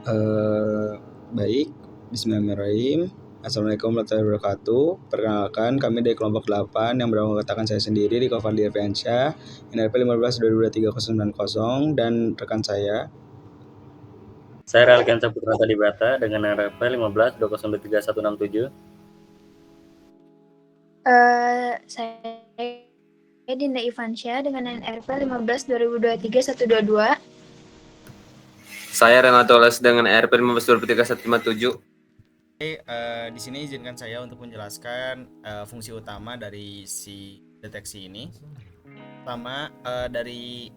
Eh, Baik, bismillahirrahmanirrahim. Assalamualaikum warahmatullahi wabarakatuh. Perkenalkan, kami dari kelompok 8 yang beranggotakan saya sendiri di Covaldi Irfiansyah, NRP 15223090 dan rekan saya. Saya Relken Saputra Tadibata dengan NRP 15203167. Saya Dinda Ivansyah dengan NRP 1520231122. Saya Renato Les dengan NRP 15203157. Di sini izinkan saya untuk menjelaskan fungsi utama dari si deteksi ini. Pertama, dari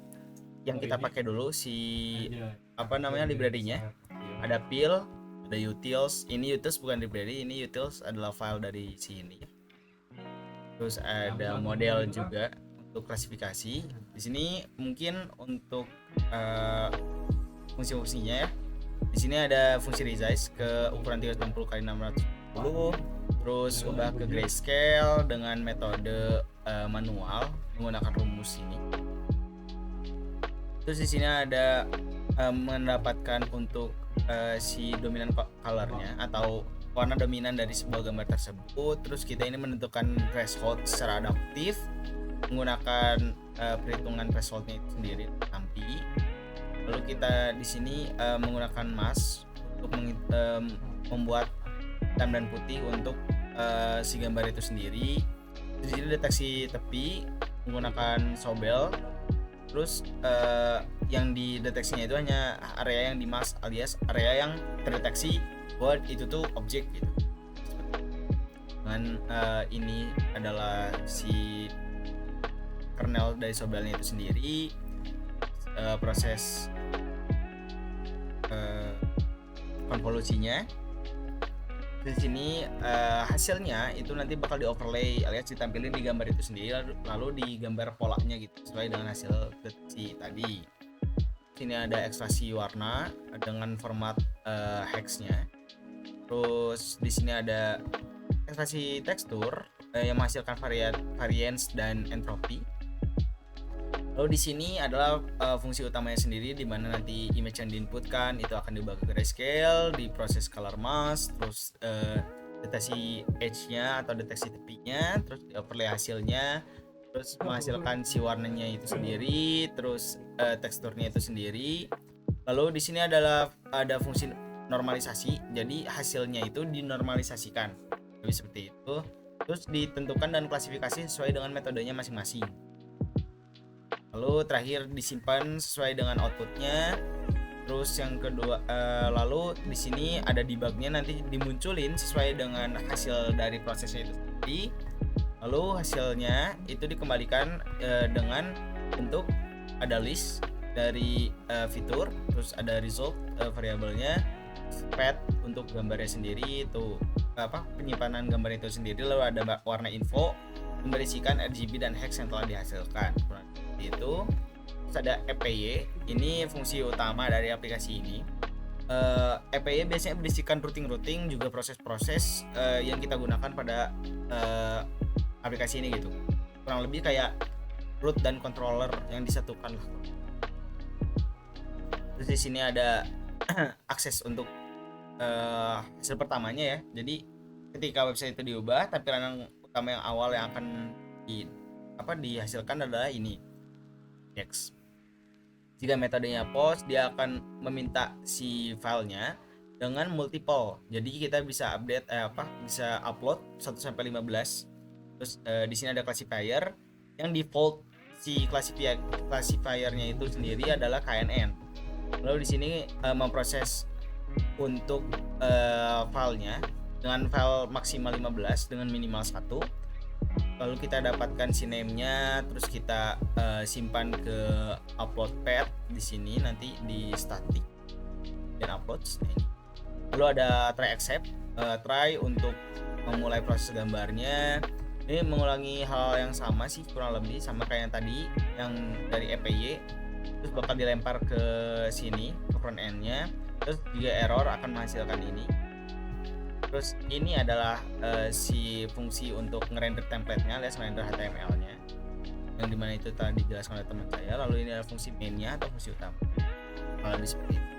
yang kita pakai dulu library-nya. Ada pil, ada utils. Ini utils bukan library, ini utils adalah file dari sini. Terus ada model juga untuk klasifikasi. Di sini mungkin untuk fungsi-fungsinya ya. Di sini ada fungsi resize ke ukuran 360x640, terus ubah ke grayscale dengan metode manual menggunakan rumus ini. Terus di sini ada mendapatkan untuk si dominan colornya atau warna dominan dari sebuah gambar tersebut. Terus kita ini menentukan threshold secara adaptif menggunakan perhitungan thresholdnya itu sendiri tampi. Lalu kita di sini menggunakan mask untuk membuat hitam dan putih untuk si gambar itu sendiri. Di sini deteksi tepi menggunakan sobel. Terus yang dideteksinya itu hanya area yang dimask alias area yang terdeteksi bahwa itu tuh objek gitu. Dengan ini adalah si kernel dari sobelnya itu sendiri, proses konvolusinya. Di sini hasilnya itu nanti bakal di overlay alias ditampilin di gambar itu sendiri, lalu digambar polanya gitu sesuai dengan hasil deteksi tadi. Sini ada ekstraksi warna dengan format hex-nya. Terus di sini ada ekstraksi tekstur yang menghasilkan variance dan entropi. Lalu di sini adalah fungsi utamanya sendiri, di mana nanti image yang diinputkan itu akan diubah ke grayscale, diproses color mask, terus deteksi edge-nya atau deteksi tepinya, terus overlay hasilnya, terus menghasilkan si warnanya itu sendiri, terus teksturnya itu sendiri. Lalu di sini ada fungsi normalisasi, jadi hasilnya itu dinormalisasikan, lebih seperti itu. Terus ditentukan dan klasifikasi sesuai dengan metodenya masing-masing. Lalu terakhir disimpan sesuai dengan outputnya. Terus yang kedua, lalu di sini ada debugnya, nanti dimunculin sesuai dengan hasil dari prosesnya itu sendiri. Lalu hasilnya itu dikembalikan dengan bentuk ada list dari fitur, terus ada result variabelnya, path untuk gambarnya sendiri itu penyimpanan gambar itu sendiri, lalu ada warna info memberisikan RGB dan hex yang telah dihasilkan itu. Terus ada EPY, ini fungsi utama dari aplikasi ini. EPY biasanya berisikan routing juga proses-proses yang kita gunakan pada aplikasi ini gitu, kurang lebih kayak root dan controller yang disatukan lah. Terus di sini ada akses untuk hasil pertamanya ya. Jadi ketika website itu diubah, tampilan yang utama yang awal yang akan dihasilkan adalah ini text. Jika metodenya post, dia akan meminta si filenya dengan multiple. Jadi kita bisa update bisa upload 1 sampai 15. Terus di sini ada classifier yang default si classifiernya itu sendiri adalah KNN. Lalu di sini memproses untuk filenya dengan file maksimal 15 dengan minimal 1. Lalu kita dapatkan si name-nya, terus kita simpan ke upload path di sini, nanti di static dan upload. Lalu ada try accept, try untuk memulai proses gambarnya. Ini mengulangi hal yang sama sih, kurang lebih sama kayak yang tadi yang dari EPY. Terus bakal dilempar ke sini ke front end-nya. Terus juga error akan menghasilkan ini. Terus ini adalah si fungsi untuk ngerender template-nya alias ngerender HTML-nya, yang dimana itu tadi dijelaskan oleh teman saya. Lalu ini adalah fungsi main-nya atau fungsi utama. Kalau seperti itu.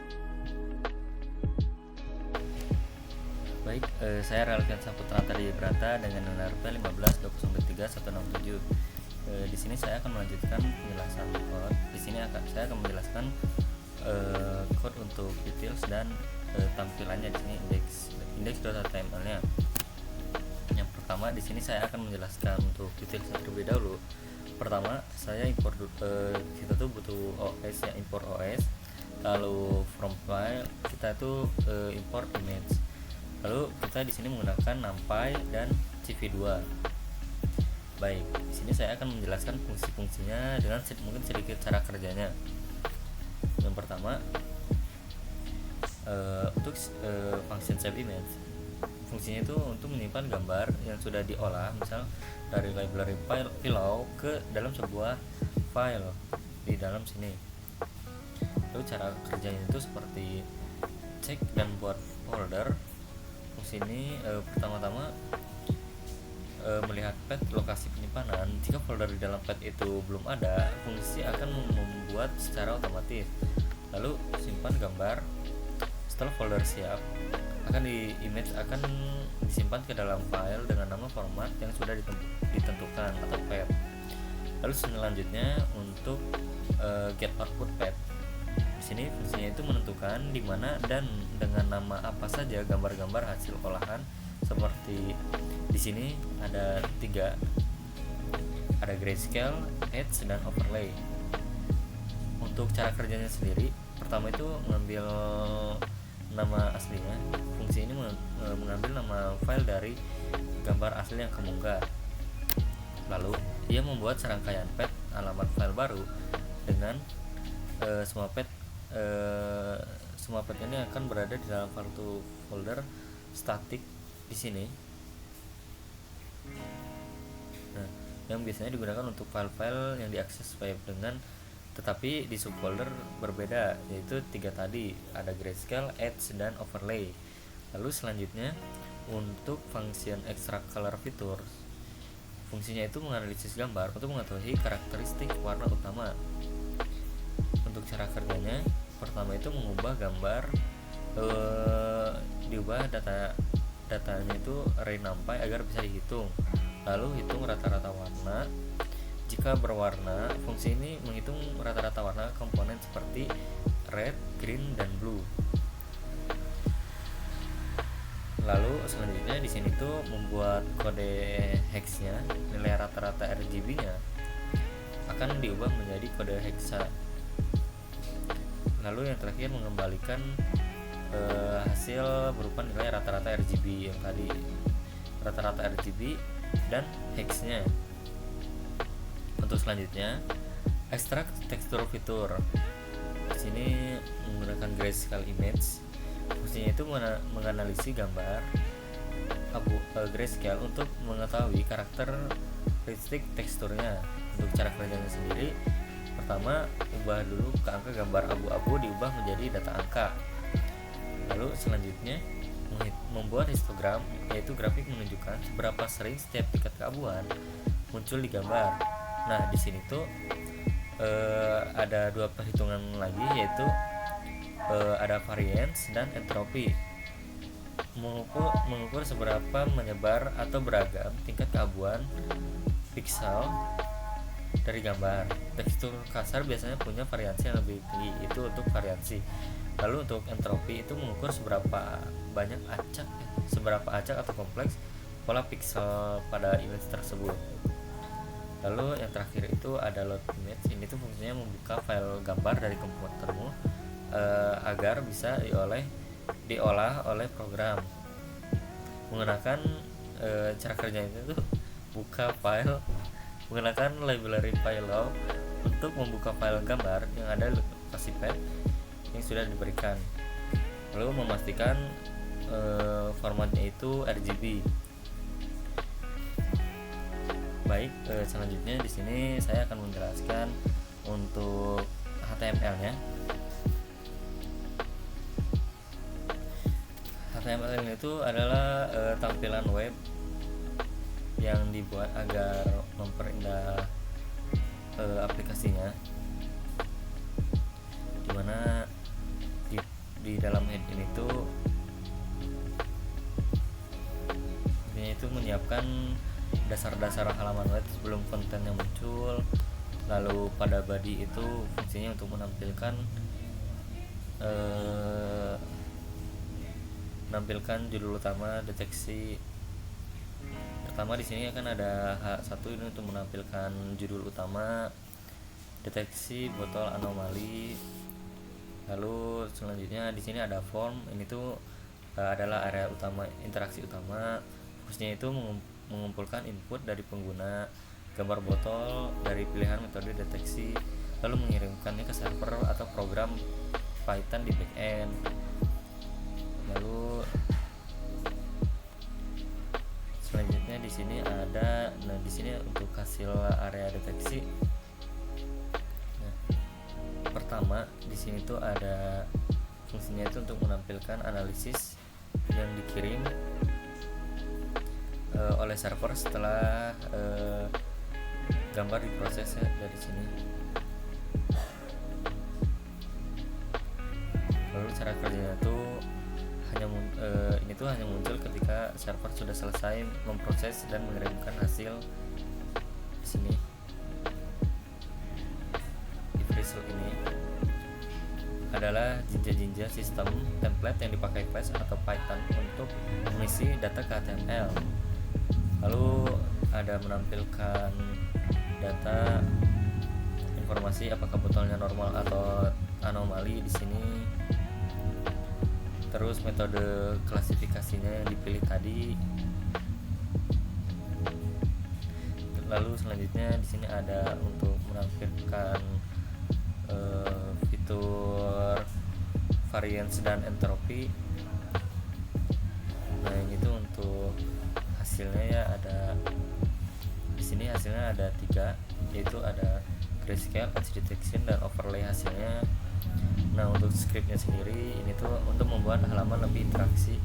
Baik, saya Relkan Saputra Tadi Brata dengan NRP 15.2023.167. Di sini saya akan melanjutkan penjelasan code. Di sini saya akan menjelaskan code untuk details dan tampilannya di sini index.html-nya. Yang pertama di sini saya akan menjelaskan untuk details terlebih dahulu. Pertama, saya import kita tuh butuh OS ya, import OS. Lalu from file kita tuh import image. Lalu kita di sini menggunakan NumPy dan CV2. Baik, di sini saya akan menjelaskan fungsi-fungsinya dengan mungkin sedikit cara kerjanya. Yang pertama, untuk function save image, fungsinya itu untuk menyimpan gambar yang sudah diolah, misal dari library Pillow ke dalam sebuah file di dalam sini. Lalu cara kerjanya itu seperti cek dan buat folder. Fungsi ini pertama-tama melihat path lokasi penyimpanan. Jika folder di dalam path itu belum ada, fungsi akan membuat secara otomatis. Lalu simpan gambar. Setelah folder siap, image akan disimpan ke dalam file dengan nama format yang sudah ditentukan atau path. Lalu selanjutnya untuk get output path. Di sini fungsinya itu menentukan di mana dan dengan nama apa saja gambar-gambar hasil olahan. Seperti di sini ada 3, ada grayscale, edge, dan overlay. Untuk cara kerjanya sendiri, pertama itu mengambil nama aslinya. Fungsi ini mengambil nama file dari gambar asli yang kemunggah. Lalu ia membuat serangkaian path alamat file baru dengan semua path ini akan berada di dalam folder static di sini. Nah, yang biasanya digunakan untuk file-file yang diakses web tetapi di subfolder berbeda, yaitu 3 tadi, ada grayscale, edge, dan overlay. Lalu selanjutnya untuk function extract color features, fungsinya itu menganalisis gambar untuk mengetahui karakteristik warna utama. Untuk cara kerjanya, pertama itu mengubah gambar, diubah datanya itu array NumPy agar bisa dihitung. Lalu hitung rata-rata warna. Jika berwarna, fungsi ini menghitung rata-rata warna komponen seperti red, green, dan blue. Lalu selanjutnya di sini tuh membuat kode hexnya, nilai rata-rata RGB-nya akan diubah menjadi kode hexa. Lalu yang terakhir mengembalikan hasil berupa nilai rata-rata RGB yang tadi, rata-rata RGB dan hexnya. Untuk selanjutnya, ekstrak tekstur fitur. Di sini menggunakan grayscale image. Fungsinya itu menganalisis gambar grayscale untuk mengetahui karakteristik teksturnya. Untuk cara kerjanya sendiri, pertama ubah dulu ke angka gambar abu-abu diubah menjadi data angka. Lalu selanjutnya membuat histogram, yaitu grafik menunjukkan seberapa sering setiap tingkat keabuan muncul di gambar. Nah, di sini tuh ada 2 perhitungan lagi, yaitu ada variance dan entropy. Mengukur seberapa menyebar atau beragam tingkat keabuan pixel dari gambar. Tekstur kasar biasanya punya variansi yang lebih tinggi, itu untuk variansi. Lalu untuk entropy itu mengukur seberapa acak atau kompleks pola pixel pada image tersebut. Lalu yang terakhir itu ada load image. Ini tuh fungsinya membuka file gambar dari komputermu agar bisa diolah oleh program. Menggunakan cara kerjanya itu buka file menggunakan library Pillow untuk membuka file gambar yang ada di lokasi path yang sudah diberikan. Lalu memastikan formatnya itu RGB. Baik, selanjutnya di sini saya akan menjelaskan untuk HTML-nya. HTML itu adalah tampilan web yang dibuat agar memperindah aplikasinya, dimana di dalam head ini tuh itu menyiapkan dasar-dasar halaman web sebelum kontennya muncul. Lalu pada body itu fungsinya untuk menampilkan judul utama, deteksi pertama di sini akan ada H1 ini untuk menampilkan judul utama, deteksi botol anomali. Lalu selanjutnya di sini ada form, ini tuh adalah area utama, interaksi utama. Fokusnya itu mengumpulkan input dari pengguna, gambar botol dari pilihan metode deteksi, lalu mengirimkannya ke server atau program Python di backend. Lalu selanjutnya di sini ada, di sini untuk hasil area deteksi. Nah, pertama di sini tuh ada fungsinya itu untuk menampilkan analisis yang dikirim oleh server setelah gambar diproses dari sini. Lalu cara kerjanya tuh ini tuh hanya muncul ketika server sudah selesai memproses dan mengirimkan hasil di sini. If result ini adalah jinja-jinja sistem template yang dipakai Flash atau Python untuk mengisi data ke HTML. Lalu ada menampilkan data informasi apakah botolnya normal atau anomali di sini. Terus metode klasifikasinya yang dipilih tadi. Lalu selanjutnya di sini ada untuk menampilkan fitur variance dan entropi. Nah, ini tuh untuk hasilnya ya, ada di sini hasilnya ada 3, yaitu ada grayscale, edge detection, dan overlay hasilnya. Nah, untuk scriptnya sendiri ini tuh untuk membuat halaman lebih interaksi,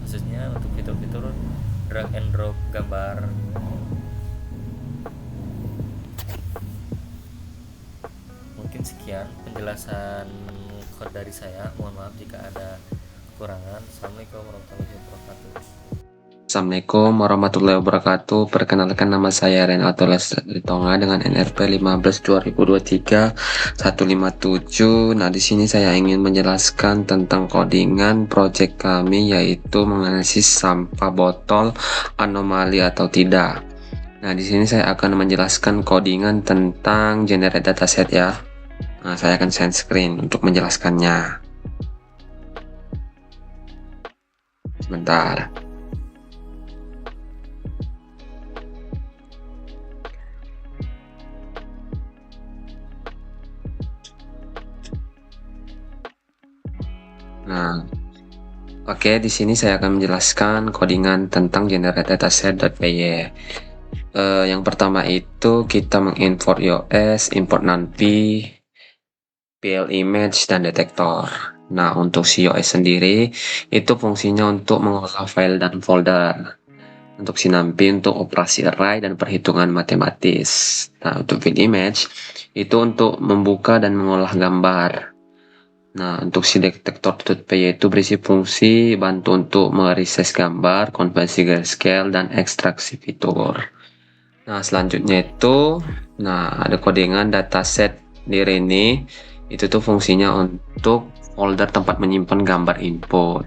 khususnya untuk fitur-fitur drag and drop gambar. Mungkin sekian penjelasan code dari saya, mohon maaf jika ada kekurangan. Assalamualaikum warahmatullahi wabarakatuh. Assalamualaikum warahmatullahi wabarakatuh. Perkenalkan, nama saya Renato Lesritonga dengan NRP 15/2023-157. Nah, di sini saya ingin menjelaskan tentang codingan project kami, yaitu menganalisis sampah botol anomali atau tidak. Nah, di sini saya akan menjelaskan codingan tentang generate dataset ya. Nah, saya akan share screen untuk menjelaskannya. Sebentar. Nah, oke, di sini saya akan menjelaskan codingan tentang generate dataset.py. Yang pertama itu kita mengimport iOS, import NumPy, PL image, dan detektor. Nah, untuk si iOS sendiri itu fungsinya untuk mengolah file dan folder. Untuk si NumPy untuk operasi array dan perhitungan matematis. Nah, untuk field image itu untuk membuka dan mengolah gambar. Nah, untuk si detektor.py itu berisi fungsi bantu untuk meresize gambar, konversi grayscale, dan ekstraksi fitur. Nah, selanjutnya itu, ada codingan dataset di ini. Itu tuh fungsinya untuk folder tempat menyimpan gambar input,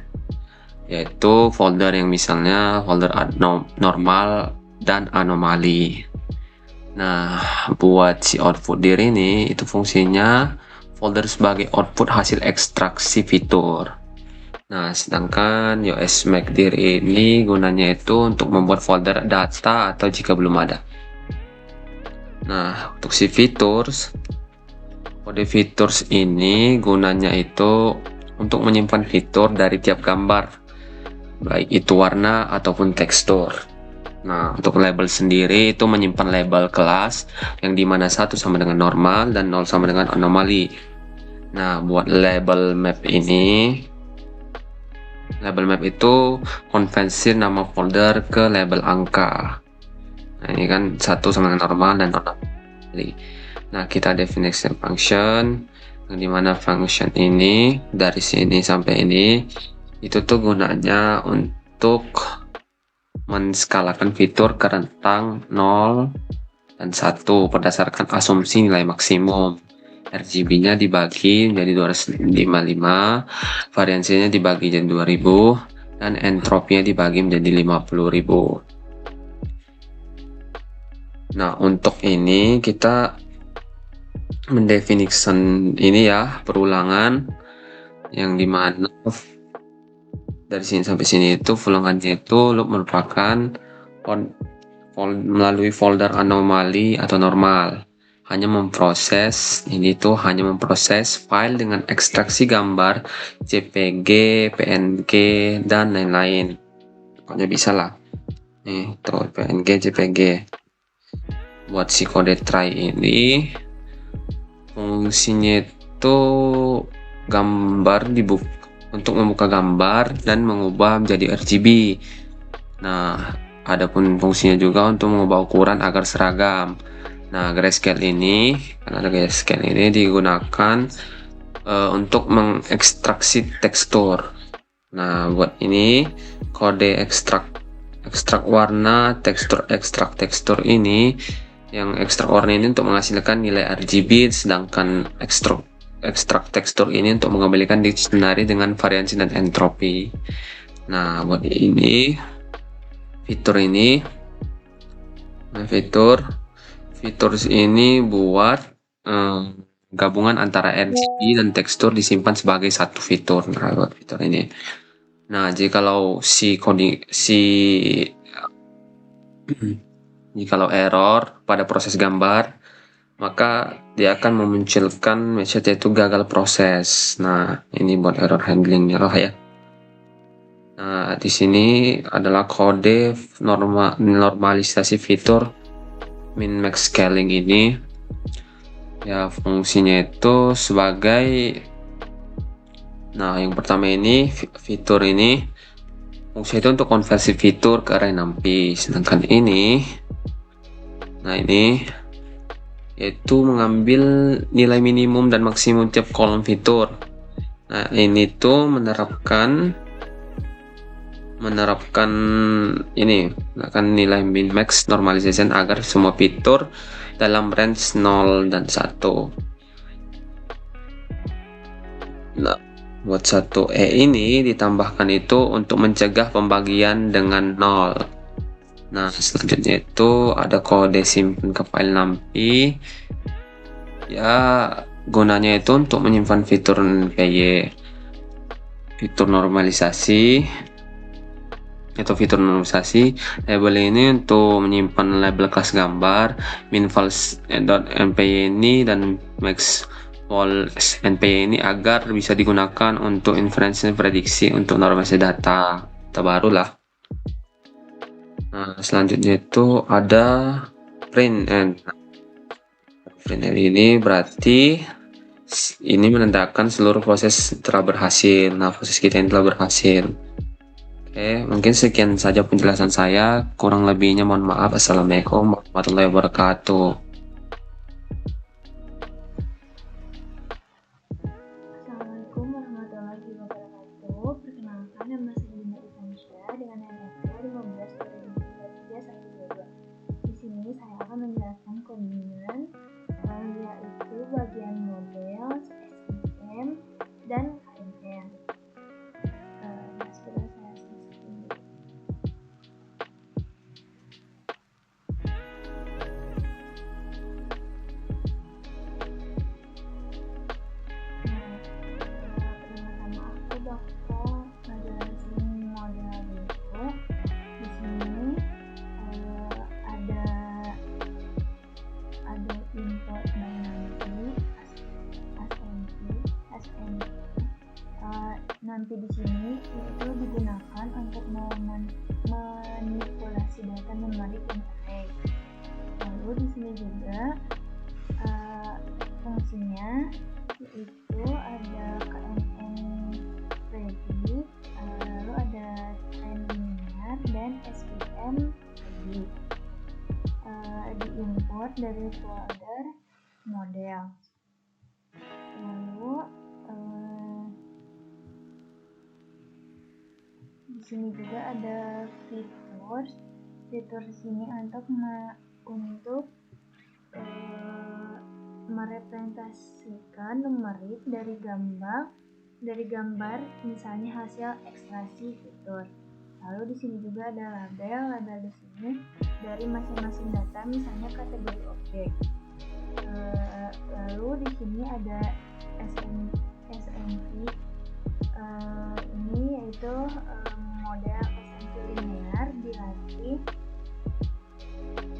yaitu folder yang misalnya folder normal dan anomali. Nah, buat si output di ini itu fungsinya folder sebagai output hasil ekstraksi fitur. Nah, sedangkan iOS Make dir ini gunanya itu untuk membuat folder data atau jika belum ada. Nah, untuk si features, kode features ini gunanya itu untuk menyimpan fitur dari tiap gambar, baik itu warna ataupun tekstur. Nah, untuk label sendiri itu menyimpan label kelas yang dimana 1 sama dengan normal dan 0 sama dengan anomali. Nah, buat label map ini, label map itu konversi nama folder ke label angka. Nah, ini kan 1 sama dengan normal dan anomali. Nah, kita definisi function yang dimana function ini dari sini sampai ini itu tuh gunanya untuk menskalakan fitur ke rentang 0 dan 1 berdasarkan asumsi nilai maksimum. RGB-nya dibagi menjadi 255, variansinya dibagi jadi 2000, dan entropinya dibagi menjadi 50.000. Nah, untuk ini kita mendefinisikan ini ya, perulangan yang dimana dari sini sampai sini itu ulangannya itu merupakan melalui folder anomali atau normal. Hanya memproses file dengan ekstraksi gambar JPG, PNG, dan lain-lain. Pokoknya bisa lah. Nih, tuh PNG, JPG. Buat si kode try ini fungsinya itu gambar untuk membuka gambar dan mengubah menjadi RGB. Nah, adapun fungsinya juga untuk mengubah ukuran agar seragam. Nah, grayscale ini digunakan untuk mengekstraksi tekstur. Nah, buat ini kode ekstrak warna ekstrak tekstur ini, yang ekstrak warna ini untuk menghasilkan nilai RGB, sedangkan ekstrak tekstur ini untuk mengembalikan dictionary dengan variansi dan entropi. Nah, buat ini fitur ini buat gabungan antara RGB dan tekstur disimpan sebagai satu fitur. Nah, buat fitur ini. Nah, jikalau jikalau error pada proses gambar, maka dia akan memunculkan message yaitu gagal proses. Nah, ini buat error handlingnya lah ya. Nah, di sini adalah kode normalisasi fitur min max scaling ini. Ya, fungsinya itu sebagai, nah, yang pertama ini fitur ini fungsi itu untuk konversi fitur ke array numpy, sedangkan ini, nah ini yaitu mengambil nilai minimum dan maksimum tiap kolom fitur. Nah, ini tuh menerapkan ini akan nilai min max normalization agar semua fitur dalam range 0 dan 1. Nah, buat 1E ini ditambahkan itu untuk mencegah pembagian dengan 0. Nah, selanjutnya itu ada kode simpan ke file numpy. Ya, gunanya itu untuk menyimpan fitur NPY, fitur normalisasi label ini untuk menyimpan label kelas gambar min_vals.npy ini dan max_vals.npy ini agar bisa digunakan untuk inferensi prediksi untuk normalisasi data terbaru lah. Nah, selanjutnya itu ada print end ini berarti ini menandakan seluruh proses telah berhasil. Nah, proses kita ini telah berhasil. Oke, mungkin sekian saja penjelasan saya. Kurang lebihnya mohon maaf. Assalamualaikum warahmatullahi wabarakatuh. Assalamualaikum warahmatullahi wabarakatuh. Perkenalkan, nama saya Dinda Ivansya dengan NPM 15/2023/122. Di sini saya akan menjelaskan codingan yaitu bagian model, SIM, dan KMM. Sudah saya selesai. Pertama-tama aku bakal ngejelasin model dulu. Di sini ada import dynamic SNP. Nanti di sini itu digunakan untuk manipulasi data memori dan array. Lalu di sini juga fungsinya yaitu ada KMM ready, lalu ada trend linear dan SVM ready. Diimport dari folder model. Lalu Di sini juga ada fitur di sini untuk merepresentasikan numerik dari gambar misalnya hasil ekstraksi fitur. Lalu di sini juga ada label di sini dari masing-masing data, misalnya kategori objek. Lalu di sini ada SNP, ini yaitu model SNP linear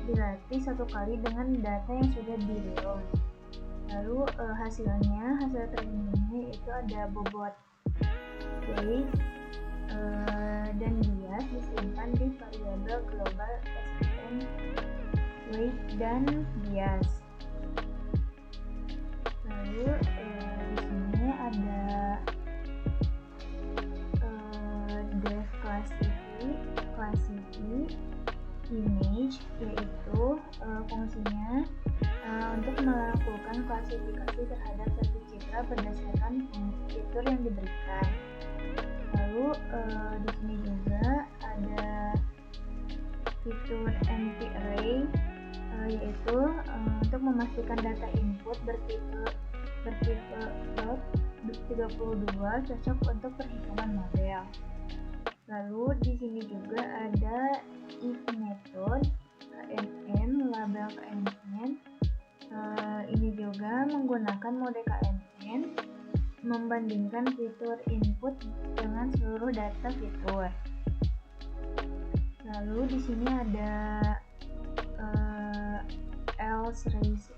dilatih satu kali dengan data yang sudah di-load. Lalu hasil trainingnya itu ada bobot weight dan bias disimpan di variabel global SN weight dan bias. Lalu di sini ada def classify image, yaitu fungsinya untuk melakukan klasifikasi terhadap satu citra berdasarkan fitur yang diberikan. Lalu di sini juga ada fitur NP-array, yaitu untuk memastikan data input bertipe lot 32 cocok untuk perhitungan model. Lalu di sini juga ada if method KNN, label KNN. Ini juga menggunakan mode KNN membandingkan fitur input dengan seluruh data fitur. Lalu di sini ada else raise,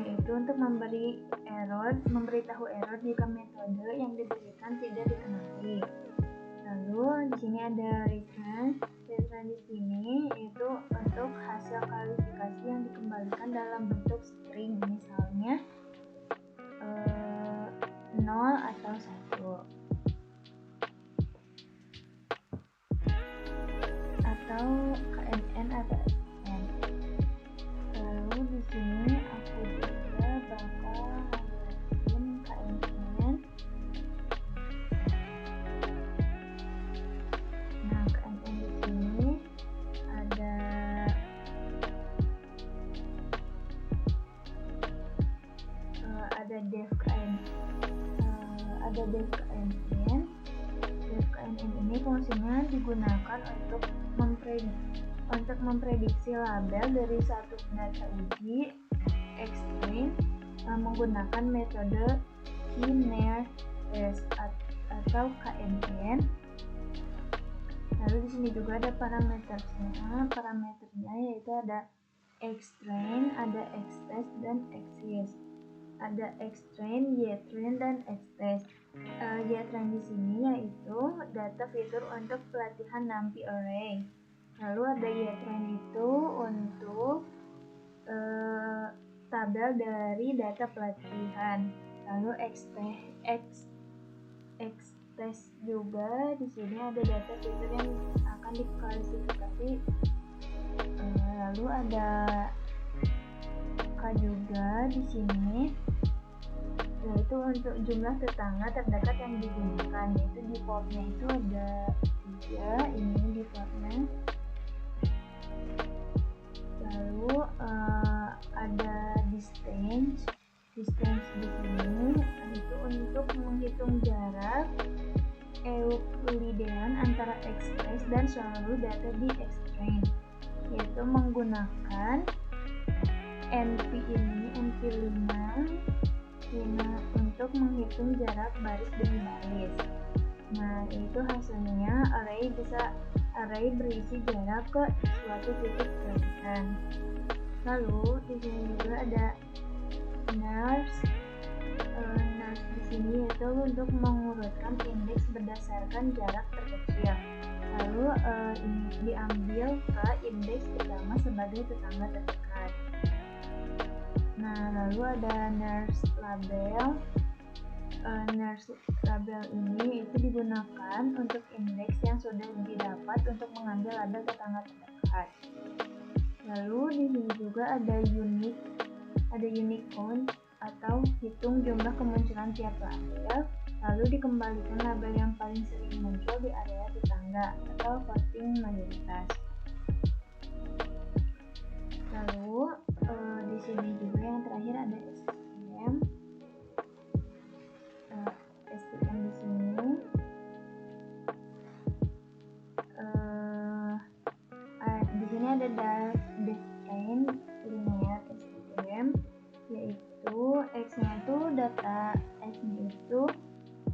yaitu untuk memberitahu error jika metode yang diberikan tidak dikenali. Lalu di sini ada return di sini itu untuk hasil kualifikasi yang dikembalikan dalam bentuk string, misalnya 0 atau 1 atau KNN atau SN. Lalu di sini aku juga bakal ngejelasin KNN. Nah, KNN di sini ada def KNN. Def KNN ini fungsinya digunakan untuk memprediksi label dari satu data uji X-train menggunakan metode k-near test atau KNN. Lalu di sini juga ada parameternya yaitu ada X-train, ada X-test dan X-test. Ada X-train, Y-train dan X-test. Y-train di sini yaitu data fitur untuk pelatihan NumPy array. Lalu ada Y-train itu untuk tabel dari data pelatihan. Lalu X-test juga di sini ada data fitur yang akan diklasifikasi. Lalu ada K juga di sini, yaitu untuk jumlah tetangga terdekat yang digunakan, yaitu defaultnya itu ada 3, ini defaultnya. Lalu ada distance di sini itu untuk menghitung jarak Euclidean antara X-trace dan seluruh data di X-train, yaitu menggunakan NP 5 untuk menghitung jarak baris demi baris. Nah, itu hasilnya array berisi jarak ke suatu titik pelatihan. Lalu di sini juga ada nurse di sini yaitu untuk mengurutkan indeks berdasarkan jarak terkecil. Lalu ini diambil ke indeks pertama sebagai tetangga terdekat. Nah, lalu ada nurse label. Nurse label ini itu digunakan untuk indeks yang sudah didapat untuk mengambil label tetangga terdekat. Lalu di sini juga ada unique count atau hitung jumlah kemunculan tiap label. Lalu dikembalikan label yang paling sering muncul di area tetangga atau voting mayoritas. Lalu di sini juga yang terakhir ada STM. STM di sini di sini ada defined linear STM, yaitu X-nya itu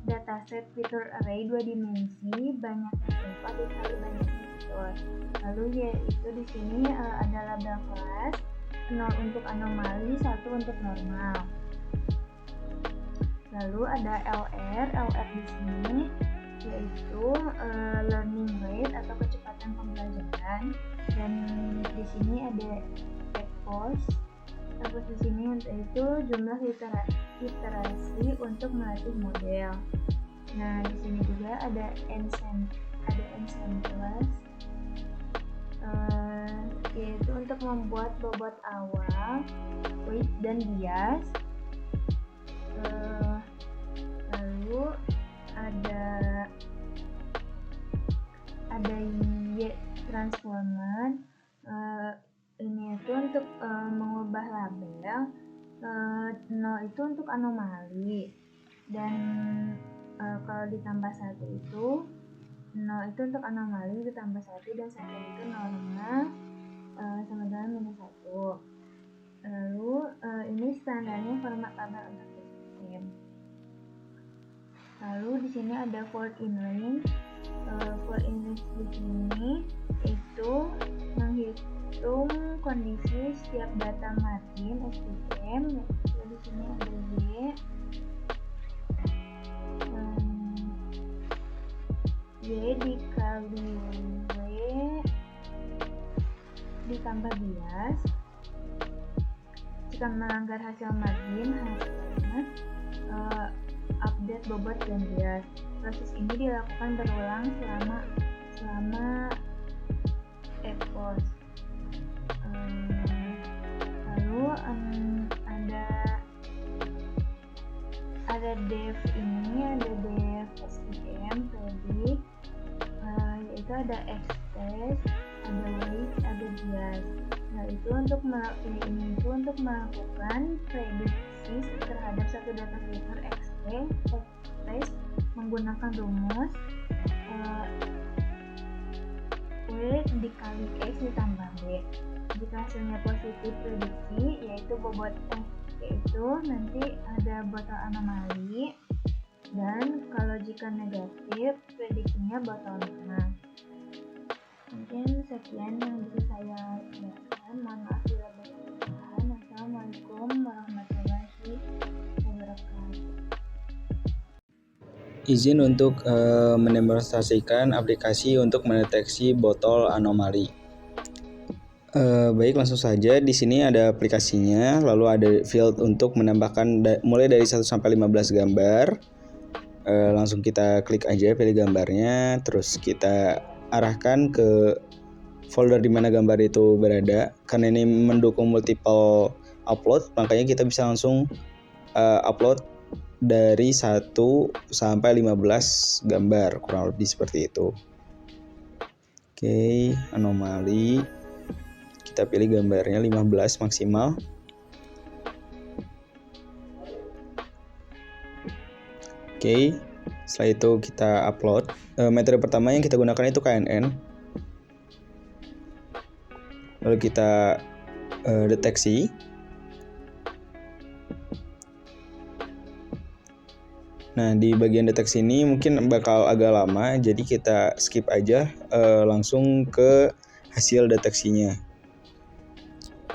dataset fitur array 2 dimensi banyaknya 4 dikali banyaknya fitur. Lalu yaitu di sini ada label kelas 0 untuk anomali, 1 untuk normal. Lalu ada LR di sini yaitu learning rate atau kecepatan pembelajaran, dan di sini ada EPOS. Terus di sini yaitu jumlah iterasi untuk melatih model. Nah, di sini juga ada ensembles, yaitu untuk membuat bobot awal, weight dan bias. Lalu ada Y transformer. Ini itu untuk mengubah label. 0 itu untuk anomali, dan kalau ditambah 1 itu 0 itu untuk anomali ditambah 1 dan 1 itu normal sama dengan -1. Lalu ini standarnya format tabel untuk sistem. Lalu di sini ada for in range. For in range di sini itu menghitung kondisi setiap data margin STM. Yaitu di sini ada Y dikali W ditambah bias. Jika melanggar hasil margin, hasilnya update bobot dan bias. Proses ini dilakukan berulang selama EPOS. Lalu ada dev ini, ada dev STM predict, yaitu ada X-test, ada weight, ada bias. Nah, itu untuk melakukan prediksi terhadap satu data fitur X-test menggunakan rumus W dikali X ditambah B. Jika hasilnya positif prediksi, yaitu bobot X, yaitu nanti ada botol anomali, dan kalau jika negatif prediksinya botol mana. Mungkin sekian yang bisa saya jelaskan. Mohon maaf bila banyak kesalahan. Assalamualaikum warahmatullahi wabarakatuh. Izin untuk mendemonstrasikan aplikasi untuk mendeteksi botol anomali. Baik, langsung saja. Di sini ada aplikasinya, lalu ada field untuk menambahkan mulai dari 1 sampai 15 gambar. Langsung kita klik aja, pilih gambarnya, terus kita arahkan ke folder di mana gambar itu berada. Karena ini mendukung multiple upload, makanya kita bisa langsung upload dari 1 sampai 15 gambar, kurang lebih seperti itu. Oke, anomali. Kita pilih gambarnya 15 maksimal. Oke, setelah itu kita upload. Metode pertama yang kita gunakan itu KNN. Lalu kita deteksi. Nah, di bagian deteksi ini mungkin bakal agak lama, jadi kita skip aja, langsung ke hasil deteksinya.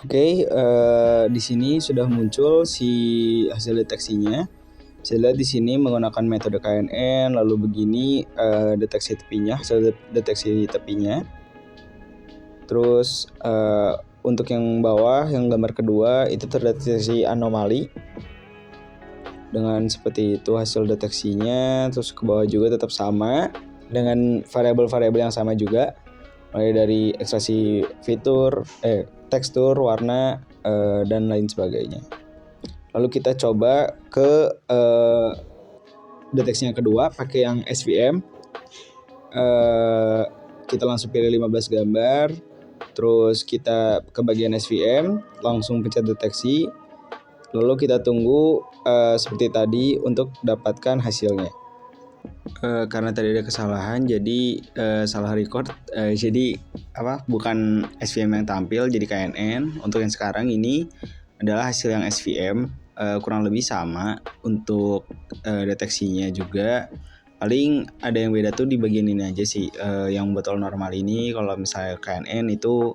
Oke, di sini sudah muncul si hasil deteksinya. Saya lihat di sini menggunakan metode KNN, lalu begini deteksi tepinya, hasil deteksi tepinya. Terus untuk yang bawah, yang gambar kedua itu terdeteksi anomali. Dengan seperti itu hasil deteksinya. Terus ke bawah juga tetap sama dengan variabel-variabel yang sama juga, mulai dari ekstraksi fitur, tekstur, warna, dan lain sebagainya. Lalu kita coba ke deteksi yang kedua pakai yang SVM. Kita langsung pilih 15 gambar, terus kita ke bagian SVM, langsung pencet deteksi, lalu kita tunggu seperti tadi untuk dapatkan hasilnya. Karena tadi ada kesalahan, jadi salah record, jadi bukan SVM yang tampil, jadi KNN. Untuk yang sekarang ini adalah hasil yang SVM, kurang lebih sama untuk deteksinya juga. Paling ada yang beda tuh di bagian ini aja sih, yang botol normal ini kalau misalnya KNN itu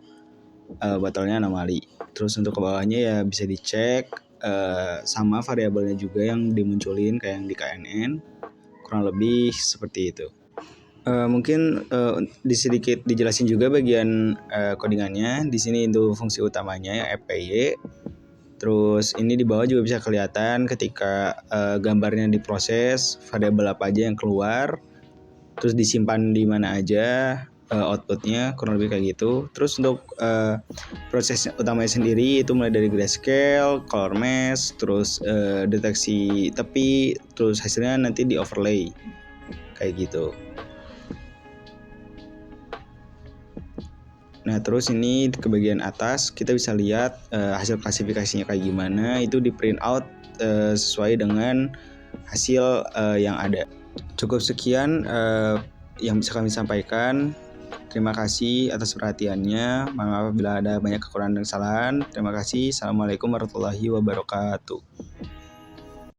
botolnya anomali. Terus untuk ke bawahnya ya bisa dicek, sama variabelnya juga yang dimunculin kayak yang di KNN, kurang lebih seperti itu. Mungkin sedikit dijelasin juga bagian codingannya. Di sini itu fungsi utamanya yang FPY. Terus ini di bawah juga bisa kelihatan ketika gambarnya diproses, variabel apa aja yang keluar, terus disimpan di mana aja, outputnya kurang lebih kayak gitu. Terus untuk proses utamanya sendiri itu mulai dari grayscale, color mesh, terus deteksi tepi, terus hasilnya nanti di overlay kayak gitu. Nah terus ini ke bagian atas kita bisa lihat hasil klasifikasinya kayak gimana, itu di print out sesuai dengan hasil yang ada. Cukup sekian yang bisa kami sampaikan. Terima kasih atas perhatiannya. Mohon maaf bila ada banyak kekurangan dan kesalahan. Terima kasih. Assalamualaikum warahmatullahi wabarakatuh.